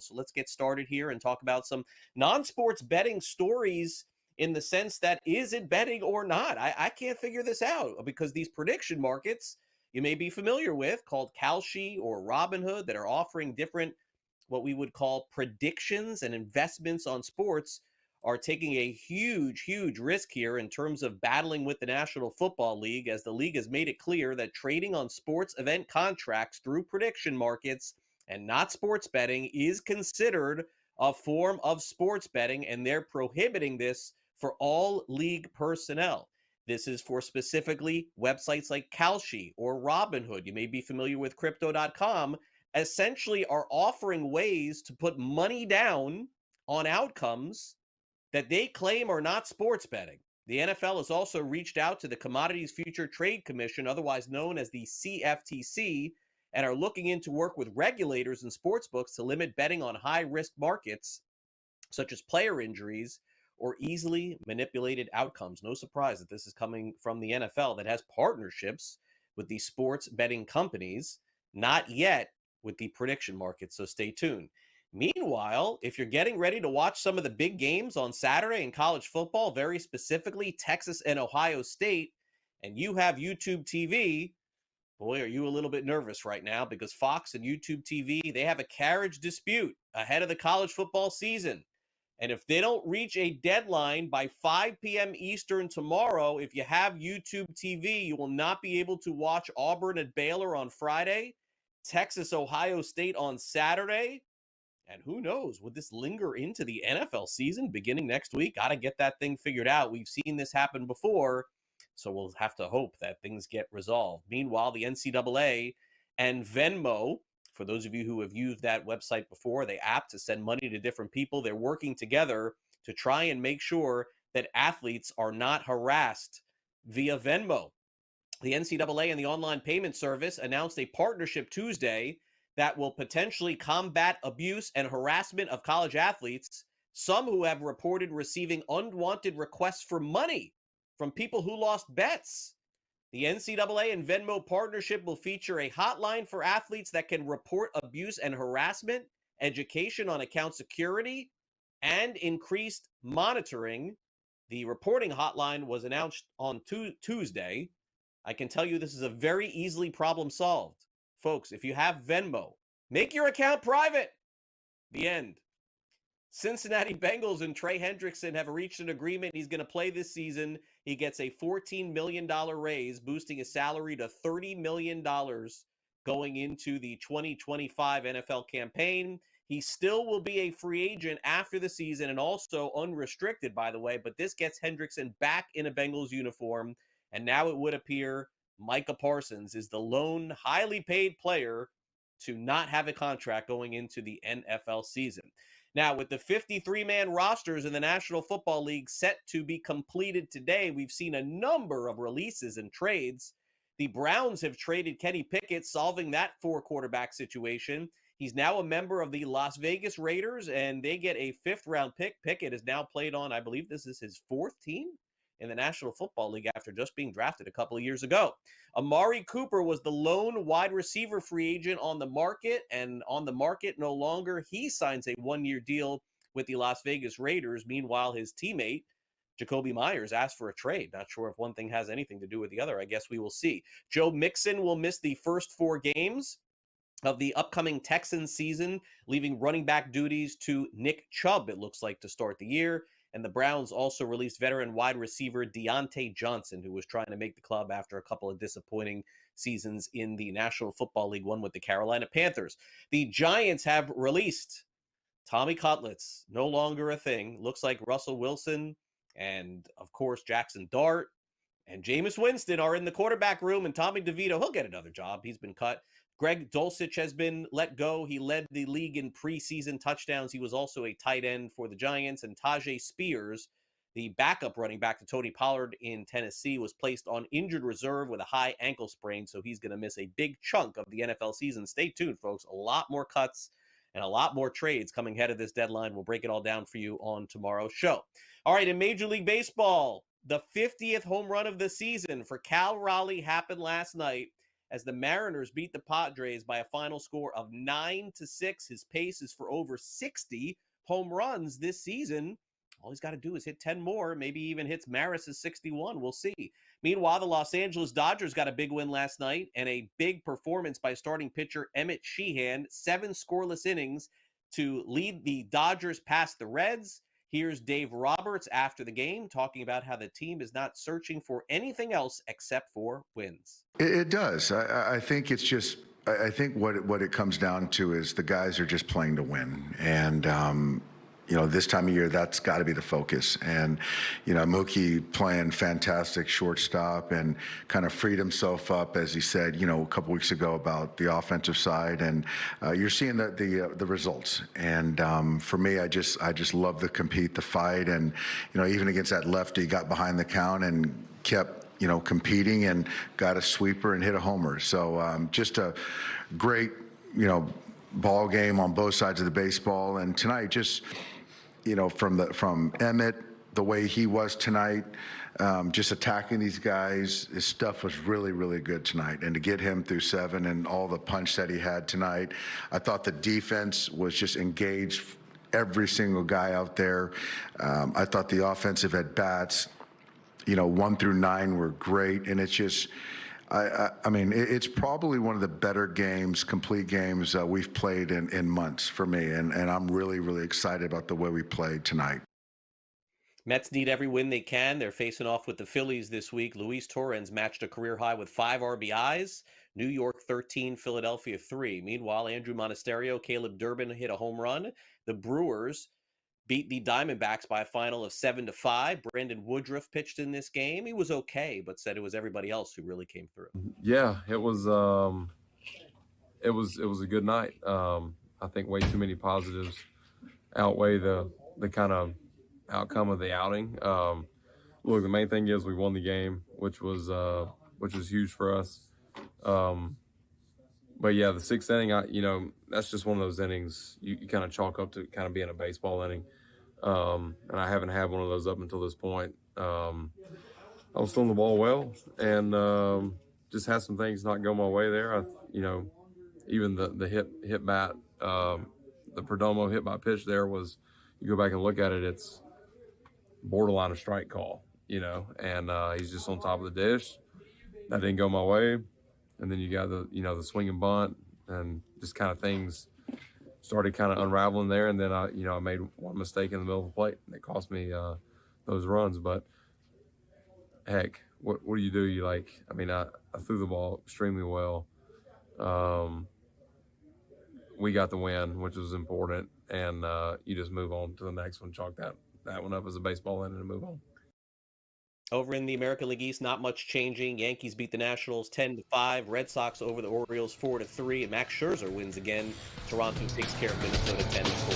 So let's get started here and talk about some non-sports betting stories in the sense that, is it betting or not? I can't figure this out because these prediction markets you may be familiar with, called Kalshi or Robinhood, that are offering different, what we would call predictions and investments on sports, are taking a huge risk here in terms of battling with the National Football League, as the league has made it clear that trading on sports event contracts through prediction markets and not sports betting is considered a form of sports betting, and they're prohibiting this for all league personnel. This is for specifically websites like Kalshi or Robinhood. You may be familiar with crypto.com. Essentially are offering ways to put money down on outcomes that they claim are not sports betting. The NFL has also reached out to the Commodities Future Trade Commission, otherwise known as the CFTC, and are looking into work with regulators and sportsbooks to limit betting on high-risk markets, such as player injuries or easily manipulated outcomes. No surprise that this is coming from the NFL, that has partnerships with the sports betting companies, not yet with the prediction market, so stay tuned. Meanwhile, if you're getting ready to watch some of the big games on Saturday in college football, very specifically Texas and Ohio State, and you have YouTube TV, boy, are you a little bit nervous right now, because Fox and YouTube TV, they have a carriage dispute ahead of the college football season. And if they don't reach a deadline by 5 p.m. Eastern tomorrow, if you have YouTube TV, you will not be able to watch Auburn at Baylor on Friday, Texas, Ohio State on Saturday. And who knows, would this linger into the NFL season beginning next week? Got to get that thing figured out. We've seen this happen before, so we'll have to hope that things get resolved. Meanwhile, the NCAA and Venmo, for those of you who have used that website before, the app to send money to different people, they're working together to try and make sure that athletes are not harassed via Venmo. The NCAA and the online payment service announced a partnership Tuesday that will potentially combat abuse and harassment of college athletes, some who have reported receiving unwanted requests for money from people who lost bets. The NCAA and Venmo partnership will feature a hotline for athletes that can report abuse and harassment, education on account security, and increased monitoring. The reporting hotline was announced on Tuesday. I can tell you this is a very easily problem solved. Folks, if you have Venmo, make your account private. The end. Cincinnati Bengals and Trey Hendrickson have reached an agreement. He's going to play this season. He gets a $14 million raise, boosting his salary to $30 million going into the 2025 NFL campaign. He still will be a free agent after the season, and also unrestricted, by the way, but this gets Hendrickson back in a Bengals uniform, and now it would appear Micah Parsons is the lone highly paid player to not have a contract going into the NFL season. Now, with the 53-man rosters in the National Football League set to be completed today, we've seen a number of releases and trades. The Browns have traded Kenny Pickett, solving that four-quarterback situation. He's now a member of the Las Vegas Raiders, and they get a fifth-round pick. Pickett has now played on, I believe this is his fourth team in the National Football League after just being drafted a couple of years ago. Amari Cooper was the lone wide receiver free agent on the market, and on the market no longer. He signs a one-year deal with the Las Vegas Raiders. Meanwhile, his teammate, Jacoby Myers, asked for a trade. Not sure if one thing has anything to do with the other. I guess we will see. Joe Mixon will miss the first 4 games of the upcoming Texans season, leaving running back duties to Nick Chubb, it looks like, to start the year. And the Browns also released veteran wide receiver Deontay Johnson, who was trying to make the club after a couple of disappointing seasons in the National Football League, one with the Carolina Panthers. The Giants have released Tommy Cutlets, no longer a thing. Looks like Russell Wilson and, of course, Jackson Dart and Jameis Winston are in the quarterback room, and Tommy DeVito, he'll get another job. He's been cut. Greg Dulcich has been let go. He led the league in preseason touchdowns. He was also a tight end for the Giants. And Tajay Spears, the backup running back to Tony Pollard in Tennessee, was placed on injured reserve with a high ankle sprain, so he's going to miss a big chunk of the NFL season. Stay tuned, folks. A lot more cuts and a lot more trades coming ahead of this deadline. We'll break it all down for you on tomorrow's show. All right, in Major League Baseball, the 50th home run of the season for Cal Raleigh happened last night, as the Mariners beat the Padres by a final score of 9-6. His pace is for over 60 home runs this season. All he's got to do is hit 10 more, maybe even hits Maris's 61. We'll see. Meanwhile, the Los Angeles Dodgers got a big win last night and a big performance by starting pitcher Emmett Sheehan, 7 scoreless innings to lead the Dodgers past the Reds. Here's Dave Roberts after the game talking about how the team is not searching for anything else except for wins. It does. I think it's just, I think what it comes down to is the guys are just playing to win. And, this time of year, that's got to be the focus. And, Mookie playing fantastic shortstop and kind of freed himself up, as he said, a couple weeks ago about the offensive side. And you're seeing the results. And for me, I just love the compete, the fight. And, even against that lefty, got behind the count and kept, competing and got a sweeper and hit a homer. So just a great, ball game on both sides of the baseball. And tonight, just, from Emmett, the way he was tonight, just attacking these guys, his stuff was really, really good tonight. And to get him through 7 and all the punch that he had tonight, I thought the defense was just engaged, every single guy out there. I thought the offensive at-bats, 1 through 9 were great. And it's just, I mean, it's probably one of the better games, complete games we've played in months for me. And I'm really, really excited about the way we played tonight. Mets need every win they can. They're facing off with the Phillies this week. Luis Torrens matched a career high with 5 RBIs. New York 13, Philadelphia 3. Meanwhile, Andrew Monasterio, Caleb Durbin hit a home run. The Brewers beat the Diamondbacks by a final of 7-5. Brandon Woodruff pitched in this game. He was okay, but said it was everybody else who really came through. Yeah, it was a good night. I think way too many positives outweigh the kind of outcome of the outing. Look, the main thing is we won the game, which was huge for us. But yeah, the 6th inning, that's just one of those innings you kind of chalk up to kind of being a baseball inning. And I haven't had one of those up until this point. I was throwing the ball well and just had some things not go my way there. Even the hit bat, the Perdomo hit by pitch there was, you go back and look at it, it's borderline a strike call, and he's just on top of the dish. That didn't go my way. And then you got the swing and bunt and just kind of things started kind of unraveling there. And then I made one mistake in the middle of the plate and it cost me those runs. But heck, what do you do? I threw the ball extremely well. We got the win, which was important. And you just move on to the next one, chalk that one up as a baseball inning and move on. Over in the American League East, not much changing. Yankees beat the Nationals 10-5. Red Sox over the Orioles 4-3. And Max Scherzer wins again. Toronto takes care of Minnesota 10-4.